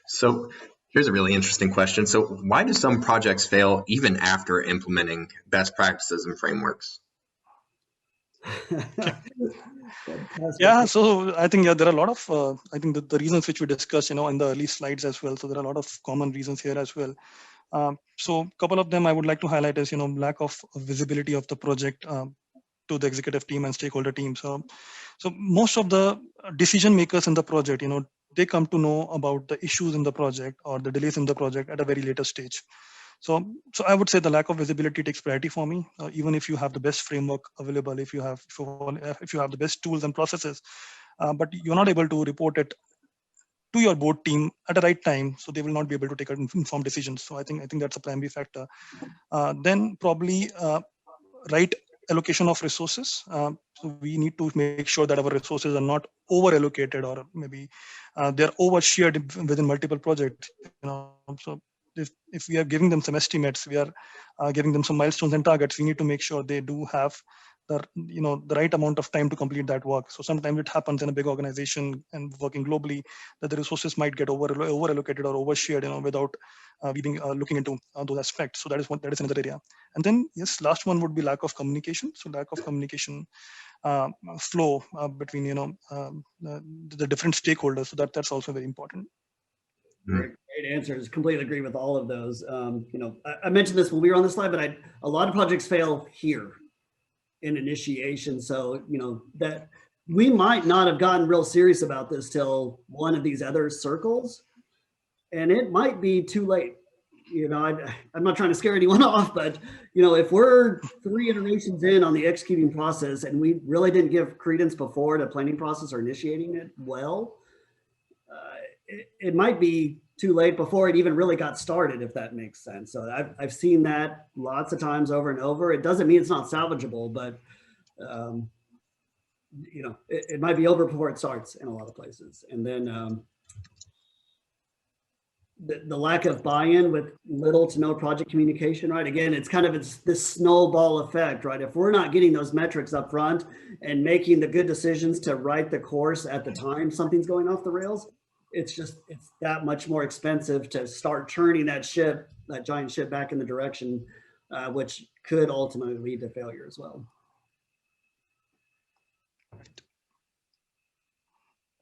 So here's a really interesting question. So why do some projects fail even after implementing best practices and frameworks? Yeah, so I think there are a lot of I think the reasons which we discussed, in the early slides as well. So there are a lot of common reasons here as well. So a couple of them I would like to highlight is lack of visibility of the project to the executive team and stakeholder team. So most of the decision makers in the project, they come to know about the issues in the project or the delays in the project at a very later stage. So I would say the lack of visibility takes priority for me. Even if you have the best framework available, if you have the best tools and processes, but you're not able to report it to your board team at the right time, so they will not be able to take informed decisions. So I think that's a primary factor. Then probably right allocation of resources. So we need to make sure that our resources are not over allocated, or maybe they're overshared within multiple projects. So if we are giving them some estimates, we are giving them some milestones and targets, we need to make sure they do have the right amount of time to complete that work. So sometimes it happens in a big organization and working globally that the resources might get over allocated or overshared, without we being looking into those aspects. So that is another area. And then yes, last one would be lack of communication. So lack of communication flow between the different stakeholders. So that's also very important. Great answers. Completely agree with all of those. I mentioned this when we were on the slide, but a lot of projects fail here in initiation. So, that we might not have gotten real serious about this till one of these other circles, and it might be too late. I'm not trying to scare anyone off, but, if we're 3 iterations in on the executing process and we really didn't give credence before to planning process or initiating it well, it might be too late before it even really got started, if that makes sense. So I've seen that lots of times over and over. It doesn't mean it's not salvageable, but it might be over before it starts in a lot of places. And then the lack of buy-in with little to no project communication, right? Again, it's this snowball effect, right? If we're not getting those metrics up front and making the good decisions to write the course at the time something's going off the rails, it's that much more expensive to start turning that giant ship back in the direction, which could ultimately lead to failure as well.